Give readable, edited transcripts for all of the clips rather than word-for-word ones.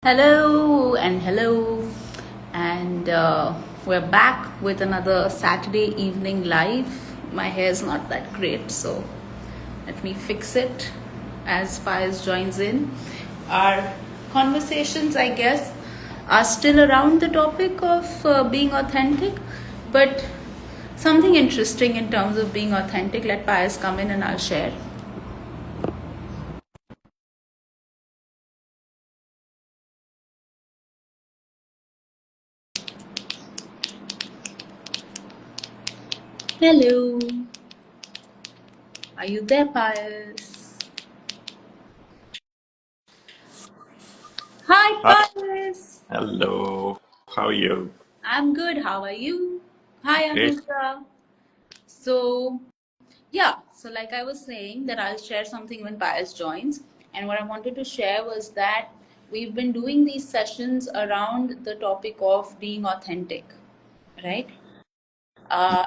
Hello and hello, and we're back with another Saturday evening live. My hair's not that great, so let me fix it as Faiz joins in. Our conversations, I guess, are still around the topic of being authentic, but something interesting in terms of being authentic. Let Faiz come in and I'll share. Hello, are you there, Faiz? Hi, Hi, Faiz. hello. How are you? I'm good. How are you? Hi, Great. Anushka. So, yeah, so like I was saying, that I'll share something when Pius joins. And what I wanted to share was that we've been doing these sessions around the topic of being authentic, right?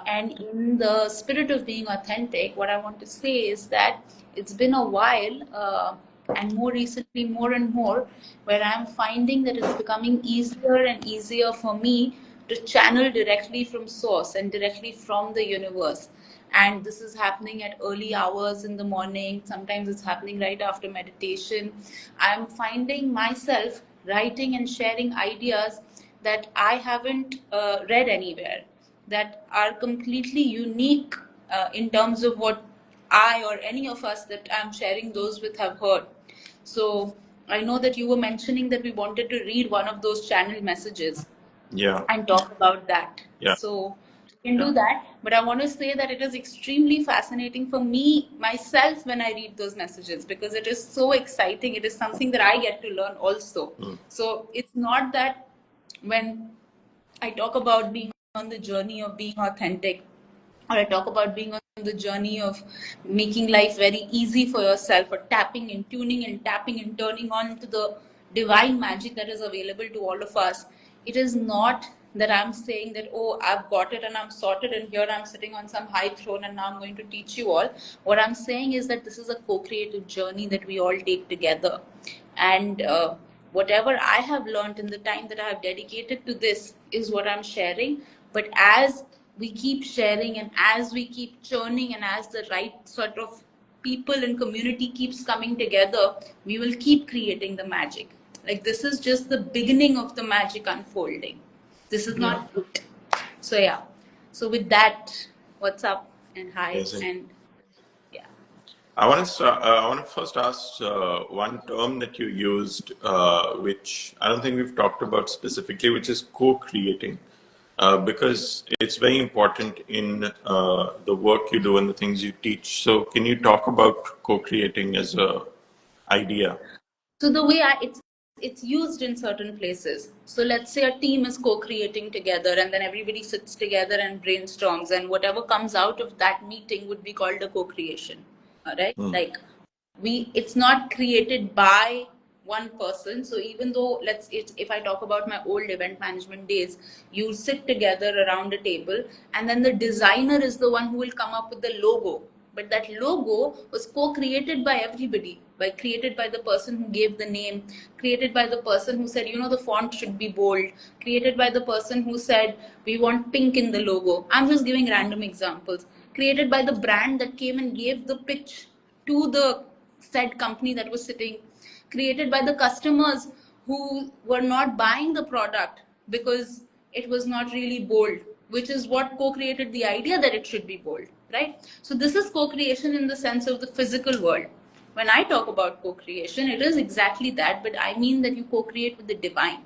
And in the spirit of being authentic, what I want to say is that it's been a while, and more recently, more and more, where I'm finding that it's becoming easier and easier for me to channel directly from source and directly from the universe. And this is happening at early hours in the morning. Sometimes it's happening right after meditation. I'm finding myself writing and sharing ideas that I haven't read anywhere, that are completely unique in terms of what I or any of us that I'm sharing those with have heard. So I know that you were mentioning that we wanted to read one of those channel messages Yeah, and talk about that. yeah, So we can do that. But I want to say that it is extremely fascinating for me myself when I read those messages, because it is so exciting. It is something that I get to learn also. mm, So it's not that when I talk about being on the journey of being authentic, or I talk about being on the journey of making life very easy for yourself, or tapping and tuning and tapping and turning on to the divine magic that is available to all of us. It is not that I'm saying that, oh, I've got it and I'm sorted, and here I'm sitting on some high throne and now I'm going to teach you all. What I'm saying is that this is a co creative journey that we all take together. And whatever I have learned in the time that I have dedicated to this is what I'm sharing. But as we keep sharing, and as we keep churning, and as the right sort of people and community keeps coming together, we will keep creating the magic. Like, this is just the beginning of the magic unfolding. This is yeah. not it. So yeah. So with that, what's up and hi Amazing. and yeah. I want to first ask one term that you used, which I don't think we've talked about specifically, which is co-creating, because it's very important in the work you do and the things you teach. So, can you talk about co-creating as a idea? So the way it's used in certain places. So let's say a team is co-creating together, and then everybody sits together and brainstorms, and whatever comes out of that meeting would be called a co-creation. All right, Mm, like, it's not created by one person. So even though, if I talk about my old event management days, you sit together around a table, and then the designer is the one who will come up with the logo. But that logo was co-created by everybody, by created by the person who gave the name, created by the person who said, the font should be bold, created by the person who said we want pink in the logo. I'm just giving random examples. Created by the brand that came and gave the pitch to the said company that was sitting. Created by the customers who were not buying the product because it was not really bold, which is what co-created the idea that it should be bold, right? So this is co-creation in the sense of the physical world. When I talk about co-creation, it is exactly that, but I mean that you co-create with the divine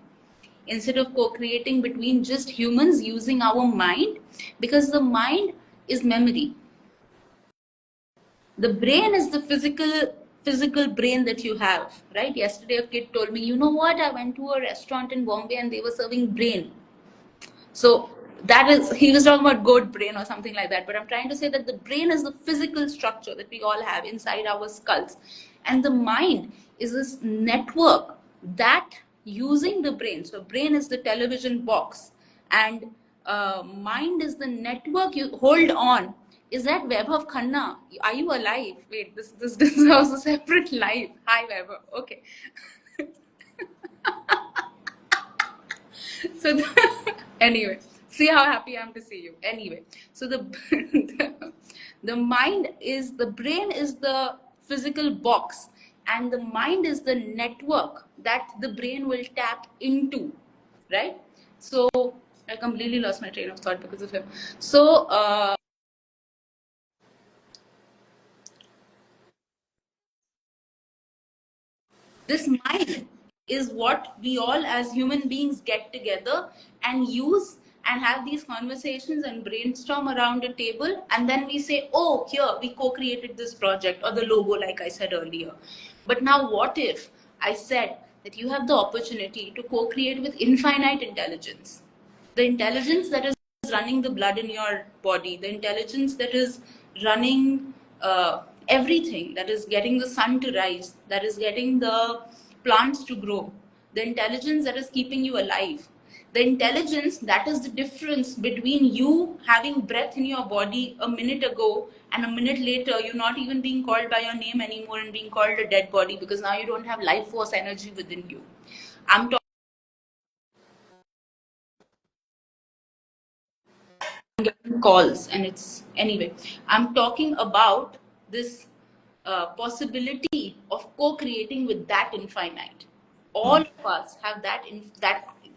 instead of co-creating between just humans using our mind, because the mind is memory. The brain is the physical brain that you have, right? Yesterday a kid told me, you know what, I went to a restaurant in Bombay and they were serving brain. So that is, he was talking about goat brain or something like that. But I'm trying to say that the brain is the physical structure that we all have inside our skulls. And the mind is this network that using the brain. So brain is the television box, and mind is the network you hold on. Is that Vaibhav Khanna? Are you alive? Wait, this was a separate live. Hi Vaibhav. Okay. So anyway, see how happy I am to see you. Anyway, so the mind is, the brain is the physical box, and the mind is the network that the brain will tap into, right? So I completely lost my train of thought because of him. So this mind is what we all as human beings get together and use and have these conversations and brainstorm around a table, and then we say, oh, here we co-created this project or the logo, like I said earlier. But now what if I said that you have the opportunity to co-create with infinite intelligence, the intelligence that is running the blood in your body, the intelligence that is running everything, that is getting the sun to rise, that is getting the plants to grow, the intelligence that is keeping you alive, the intelligence that is the difference between you having breath in your body a minute ago and a minute later you're not even being called by your name anymore and being called a dead body because now you don't have life force energy within you. I'm getting calls, and it's anyway, I'm talking about this possibility of co-creating with that infinite. All of us have that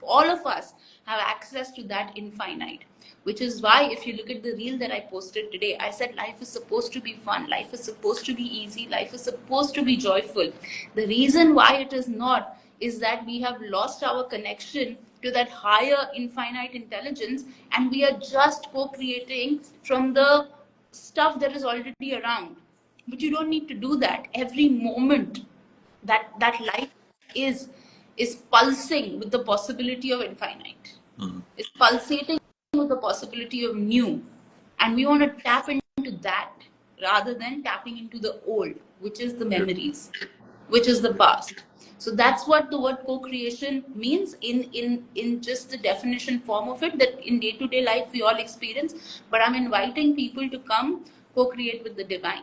all of us have access to that infinite, which is why if you look at the reel that I posted today, I said life is supposed to be fun, life is supposed to be easy, life is supposed to be joyful. The reason why it is not is that we have lost our connection to that higher infinite intelligence, and we are just co-creating from the stuff that is already around. But you don't need to do that. Every moment that life is is pulsing with the possibility of infinite. It's pulsating with the possibility of new, and we want to tap into that rather than tapping into the old, which is the memories, which is the past. So that's what the word co-creation means in just the definition form of it, that in day-to-day life we all experience. But I'm inviting people to come co-create with the divine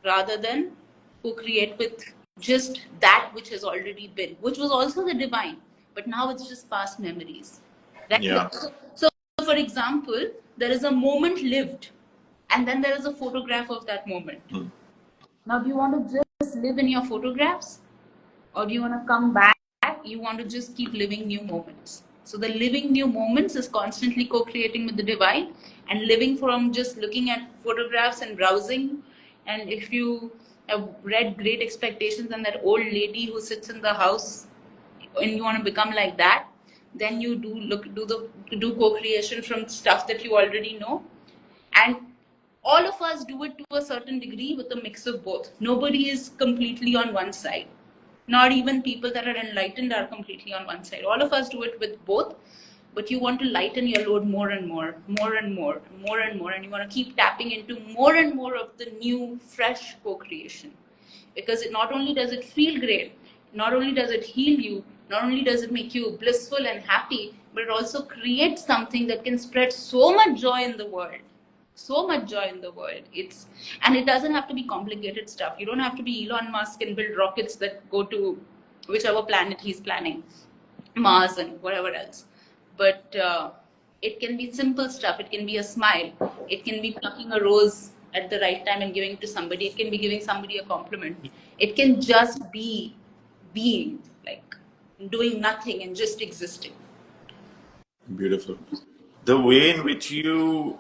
rather than co-create with just that which has already been, which was also the divine, but now it's just past memories, right? Yeah. So for example, there is a moment lived, and then there is a photograph of that moment. Now, do you want to just live in your photographs, or do you want to come back? You want to just keep living new moments. So the living new moments is constantly co-creating with the divine, and living from just looking at photographs and browsing. And if you have read Great Expectations and that old lady who sits in the house, and you want to become like that, then you do co-creation from stuff that you already know. And all of us do it to a certain degree with a mix of both. Nobody is completely on one side. Not even people that are enlightened are completely on one side. All of us do it with both, but you want to lighten your load more and more, more and more, more and more, and you want to keep tapping into more and more of the new, fresh co-creation. Because it not only does it feel great, not only does it heal you, not only does it make you blissful and happy, but it also creates something that can spread so much joy in the world, so much joy in the world. It's, and it doesn't have to be complicated stuff. You don't have to be Elon Musk and build rockets that go to whichever planet he's planning, Mars and whatever else. But it can be simple stuff. It can be a smile. It can be plucking a rose at the right time and giving it to somebody. It can be giving somebody a compliment. It can just be being, like doing nothing and just existing. Beautiful. The way in which you,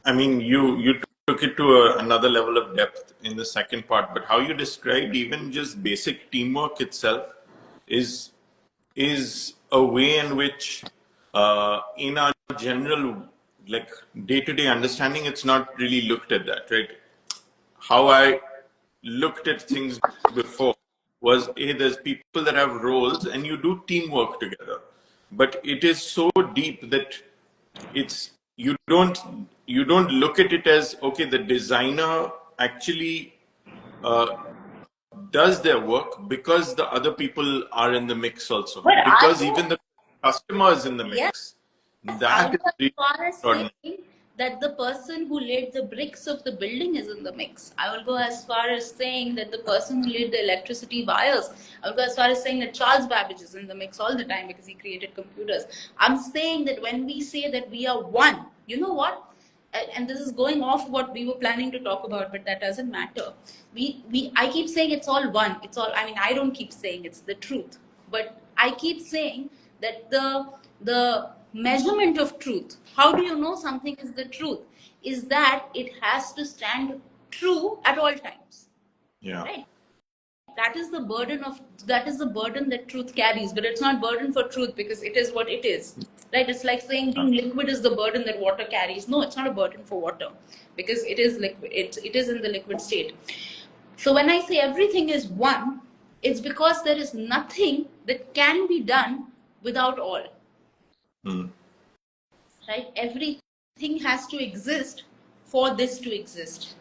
I mean, you took it to another level of depth in the second part, but how you described even just basic teamwork itself is is a way in which, in our general like day-to-day understanding, it's not really looked at that, right? How I looked at things before was, hey, there's people that have roles and you do teamwork together, but it is so deep that it's you don't look at it as, okay, the designer actually uh, does their work because the other people are in the mix also, But are because there? even the customer is in the Yes, mix. are That is you as really far as extraordinary. saying that the person who laid the bricks of the building is in the mix. I will go as far as saying that the person who laid the electricity wires, I will go as far as saying that Charles Babbage is in the mix all the time because he created computers. I'm saying that when we say that we are one, you know what? And this is going off what we were planning to talk about, but that doesn't matter. I keep saying it's all one. It's all, I mean, I don't keep saying it's the truth, but I keep saying that the measurement of truth, how do you know something is the truth, is that it has to stand true at all times. Yeah. Right? That is the burden that truth carries, but it's not burden for truth because it is what it is. Right? It's like saying being liquid is the burden that water carries. No, it's not a burden for water because it is liquid. It is in the liquid state. So when I say everything is one, it's because there is nothing that can be done without all. Right? Everything has to exist for this to exist.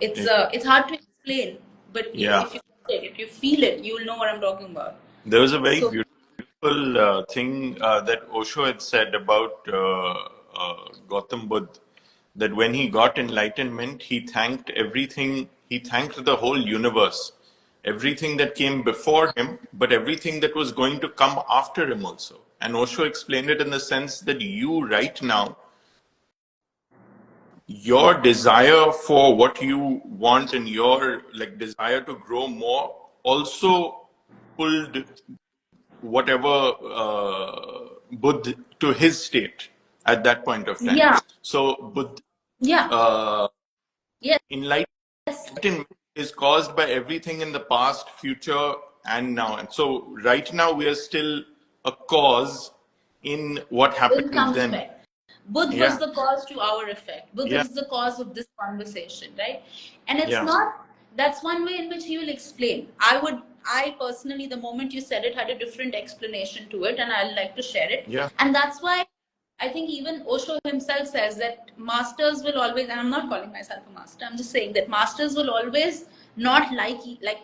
It's hard to explain, but if you feel it, you'll know what I'm talking about. There was a very So beautiful thing that Osho had said about Gautam Buddha, that when he got enlightenment, he thanked everything, he thanked the whole universe, everything that came before him, but everything that was going to come after him also. And Osho explained it in the sense that you right now, your desire for what you want and your like desire to grow more also pulled whatever Buddha to his state at that point of time. yeah, So Buddha, yeah, yes, enlightenment is caused by everything in the past, future, and now. And so right now we are still a cause in what in happened some then. respect. Buddha was Yeah, the cause to our effect. Buddha yeah, is the cause of this conversation, right? And it's yeah, not, that's one way in which he will explain. I personally, the moment you said it, had a different explanation to it, and I'd like to share it. yeah, And that's why I think even Osho himself says that masters will always, and I'm not calling myself a master, I'm just saying that masters will always not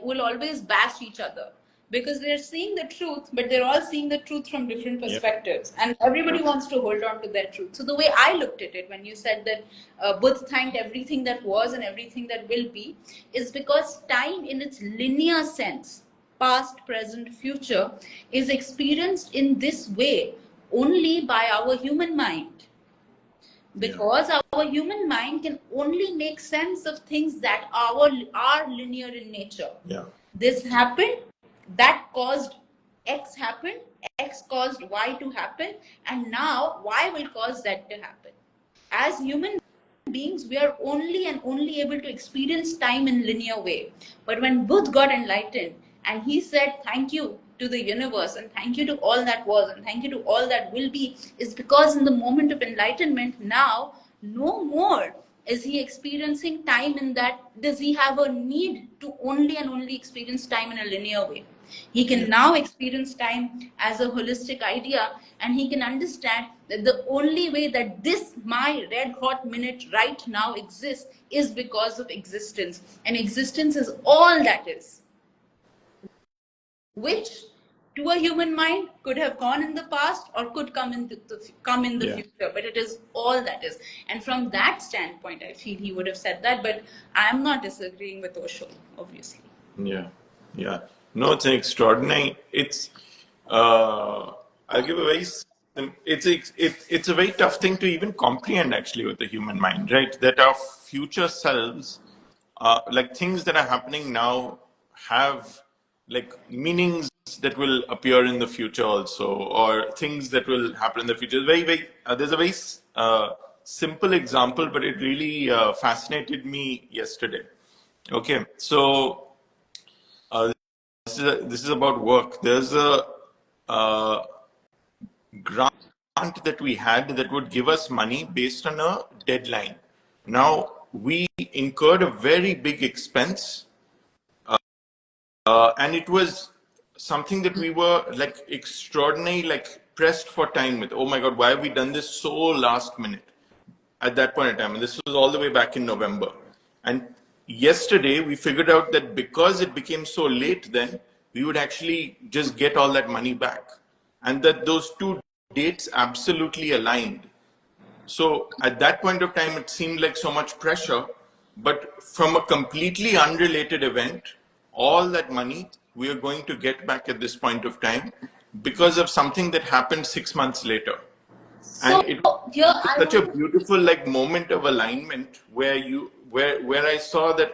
will always bash each other because they're seeing the truth, but they're all seeing the truth from different yeah, perspectives, and everybody wants to hold on to their truth. So the way I looked at it when you said that Buddha thanked everything that was and everything that will be, is because time in its linear sense, past, present, future, is experienced in this way only by our human mind, yeah, because our human mind can only make sense of things that are linear in nature. yeah, This happened, that caused X happened, X caused Y to happen, and now Y will cause that to happen. As human beings, we are only and only able to experience time in linear way. But when Buddha got enlightened and he said thank you to the universe and thank you to all that was and thank you to all that will be, is because in the moment of enlightenment now, no more is he experiencing time in that, does he have a need to only and only experience time in a linear way. He can now experience time as a holistic idea, and he can understand that the only way that this, my red hot minute right now exists, is because of existence. And existence is all that is, which to a human mind could have gone in the past or could come in the yeah. future, but it is all that is. And from that standpoint, I feel he would have said that, but I am not disagreeing with Osho, obviously. Yeah, yeah. No, it's an extraordinary. It's. I'll give a very. It's a very tough thing to even comprehend actually with the human mind, right? That our future selves, like things that are happening now, have like meanings that will appear in the future also, or things that will happen in the future. Very. There's a very simple example, but it really fascinated me yesterday. Okay, so this is about work. There's a uh, grant that we had that would give us money based on a deadline. Now we incurred a very big expense, and it was something that we were like extraordinary, like pressed for time with. Oh my God, why have we done this so last minute? At that point in time, and this was all the way back in November. And yesterday, we figured out that because it became so late, then we would actually just get all that money back, and that those two dates absolutely aligned. So at that point of time, it seemed like so much pressure, but from a completely unrelated event, all that money we are going to get back at this point of time because of something that happened 6 months later. So And it here was I such a want to. beautiful like moment of alignment where I saw that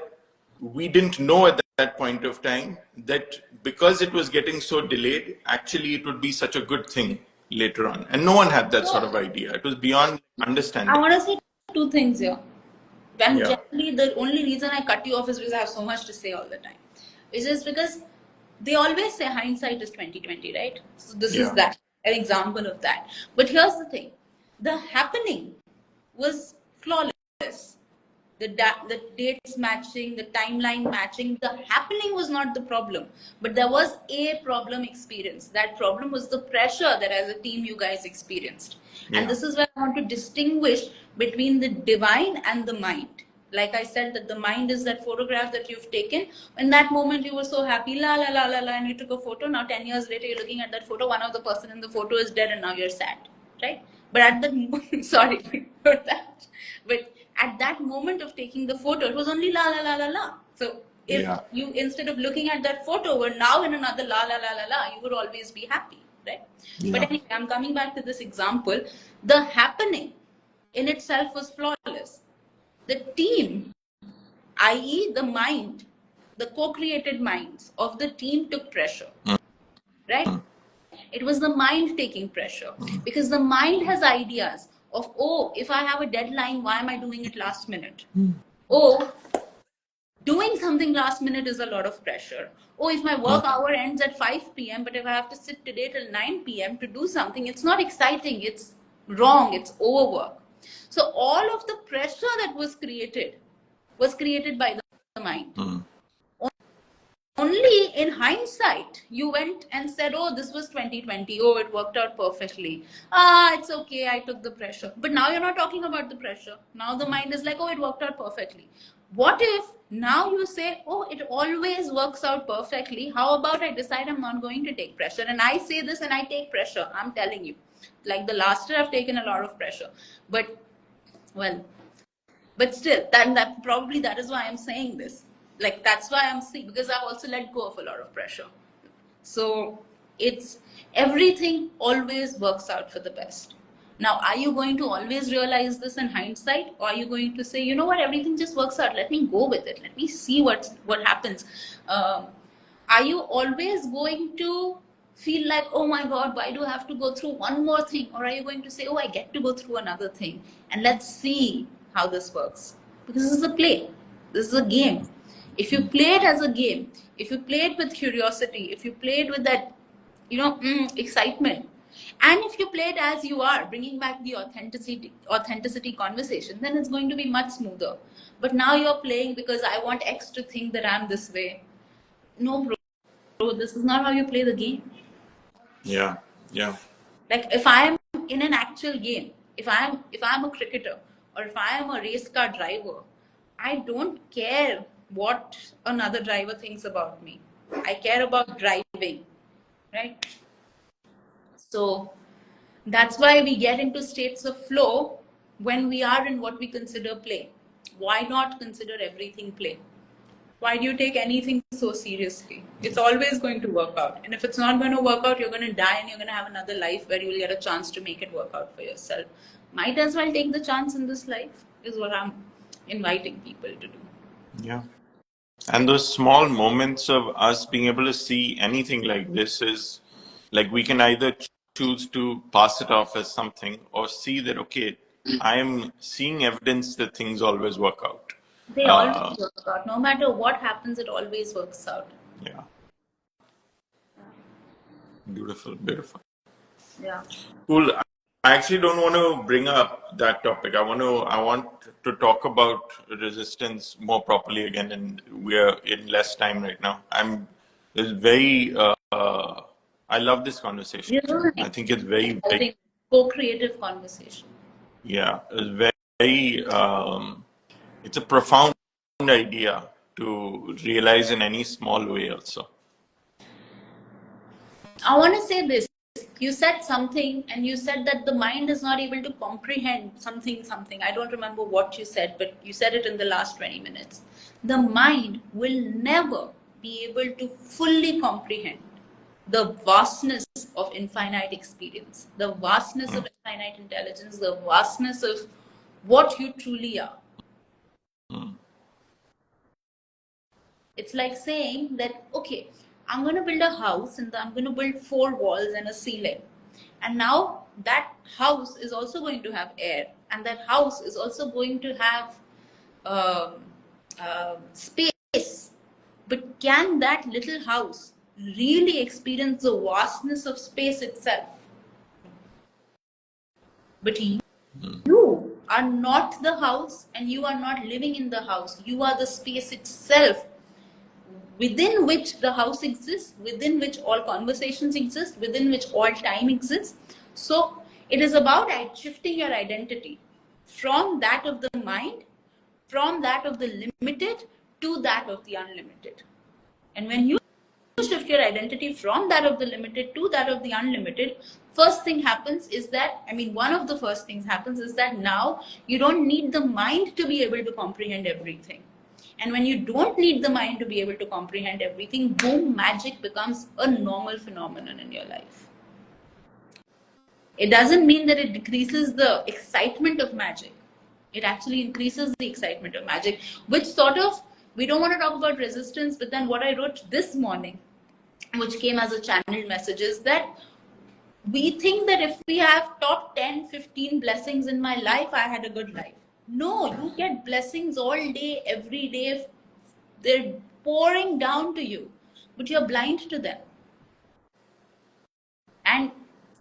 we didn't know at that point of time that because it was getting so delayed, actually it would be such a good thing later on. And no one had that sort of So idea. It was beyond I understanding. want to say two things here. When Yeah. generally the only reason I cut you off is because I have so much to say all the time. It's just because they always say hindsight is 2020, right? So this is Yeah. that an example of that. But here's the thing: the happening was flawless. The dates matching, the timeline matching, the happening was not the problem, but there was a problem experienced. That problem was the pressure that as a team you guys experienced. And Yeah. this is where I want to distinguish between the divine and the mind. Like I said, that the mind is that photograph that you've taken. In that moment, you were so happy, la la la la la, and you took a photo. Now, 10 years later, you're looking at that photo. One of the person in the photo is dead, and now you're sad, right? But at the sorry for that, but at that moment of taking the photo, it was only la la la la la. So if Yeah. you instead of looking at that photo were now in another la la la la la, you would always be happy, right? But Yeah. anyway, I'm coming back to this example. The happening in itself was flawless. The team, i.e., the mind, the co-created minds of the team took pressure, right? It was the mind taking pressure because the mind has ideas of, oh, if I have a deadline, why am I doing it last minute? Oh, doing something last minute is a lot of pressure. Oh, if my work hour ends at 5 p.m., but if I have to sit today till 9 p.m. to do something, it's not exciting, it's wrong, it's overwork. So, all of the pressure that was created by the mind. Only in hindsight you went and said, oh, this was 2020, oh, it worked out perfectly, it's okay, I took the pressure. But now you're not talking about the pressure. Now the mind is like, oh, it worked out perfectly. What if now you say, oh, it always works out perfectly, how about I decide I'm not going to take pressure? And I say this and I take pressure, I'm telling you, like the last year I've taken a lot of pressure. But well, but still, that probably that is why I'm saying this. Like that's why I'm saying, because I've also let go of a lot of pressure. So it's everything always works out for the best. Now, are you going to always realize this in hindsight, or are you going to say, you know what, everything just works out, let me go with it, let me see what happens? um, are you always going to feel like, oh my god, why do I have to go through one more thing? Or are you going to say, oh, I get to go through another thing and let's see how this works? Because this is a play, this is a game. If you play it as a game, if you play it with curiosity, if you play it with that, excitement, and if you play it as you are, bringing back the authenticity conversation, then it's going to be much smoother. But now you're playing because I want X to think that I'm this way. No, bro, this is not how you play the game. Yeah. Yeah. Like if I am in an actual game, if I'm a cricketer, or if I am a race car driver, I don't care what another driver thinks about me. I care about driving, right? So that's why we get into states of flow when we are in what we consider play. Why not consider everything play? Why do you take anything so seriously? It's always going to work out. And if it's not going to work out, you're going to die and you're going to have another life where you'll get a chance to make it work out for yourself. Might as well take the chance in this life, is what I'm inviting people to do. Yeah. And those small moments of us being able to see anything like this is like we can either choose to pass it off as something or see that, okay, I am seeing evidence that things always work out. They always work out. No matter what happens, it always works out. Yeah. Beautiful, beautiful. Yeah. Cool. I actually don't want to bring up that topic. I want to talk about resistance more properly again, and we're in less time right now. It's very I love this conversation. You know, I think it's very, I very, think co-creative conversation. yeah, it's very it's a profound idea to realize in any small way also. I want to say this. You said something, and you said that the mind is not able to comprehend something. I don't remember what you said, but you said it in the last 20 minutes. The mind will never be able to fully comprehend the vastness of infinite experience, the vastness of infinite intelligence, the vastness of what you truly are. It's like saying that, okay, I'm going to build a house, and I'm going to build 4 walls and a ceiling. And now that house is also going to have air, and that house is also going to have um, space. But can that little house really experience the vastness of space itself? But you are not the house, and you are not living in the house. You are the space itself, within which the house exists, within which all conversations exist, within which all time exists. So it is about shifting your identity from that of the mind, from that of the limited, to that of the unlimited. And when you shift your identity from that of the limited to that of the unlimited, first thing happens is that, one of the first things happens is that now you don't need the mind to be able to comprehend everything. And when you don't need the mind to be able to comprehend everything, boom, magic becomes a normal phenomenon in your life. It doesn't mean that it decreases the excitement of magic. It actually increases the excitement of magic, which sort of, we don't want to talk about resistance, but then what I wrote this morning, which came as a channeled message, is that we think that if we have top 10, 15 blessings in my life, I had a good life. No, you get blessings all day, every day. They're pouring down to you, but you're blind to them. And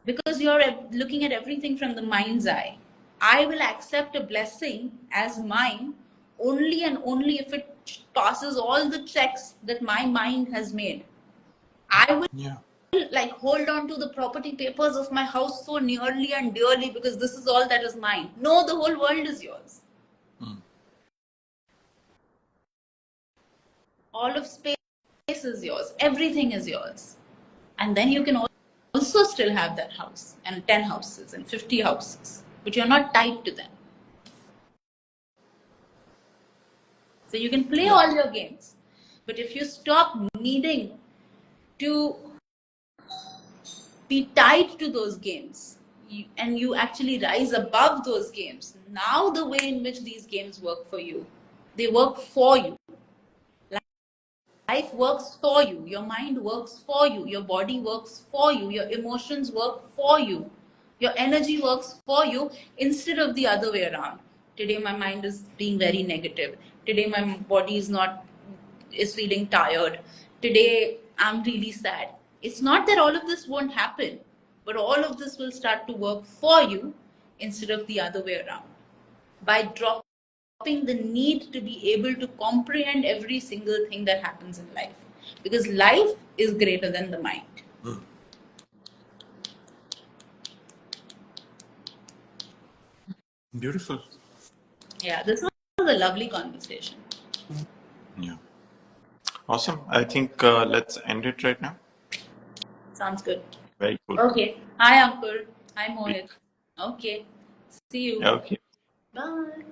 because you're looking at everything from the mind's eye, I will accept a blessing as mine only and only if it passes all the checks that my mind has made. I will like hold on to the property papers of my house so nearly and dearly because this is all that is mine. No, the whole world is yours. All of space is yours. Everything is yours. And then you can also still have that house and 10 houses and 50 houses, but you're not tied to them. So you can play all your games, but if you stop needing to be tied to those games, and you actually rise above those games, now the way in which these games work for you, they work for you. Life works for you, your mind works for you, your body works for you, your emotions work for you, your energy works for you, instead of the other way around. Today my mind is being very negative. Today my body is feeling tired. Today I'm really sad. It's not that all of this won't happen, but all of this will start to work for you instead of the other way around. By dropping the need to be able to comprehend every single thing that happens in life, because life is greater than the mind. Beautiful. Yeah, this was a lovely conversation. Yeah. Awesome. I think let's end it right now. Sounds good. Very cool. Okay. Hi, Ankur. Hi, Mohit. Okay. See you. Okay. Bye.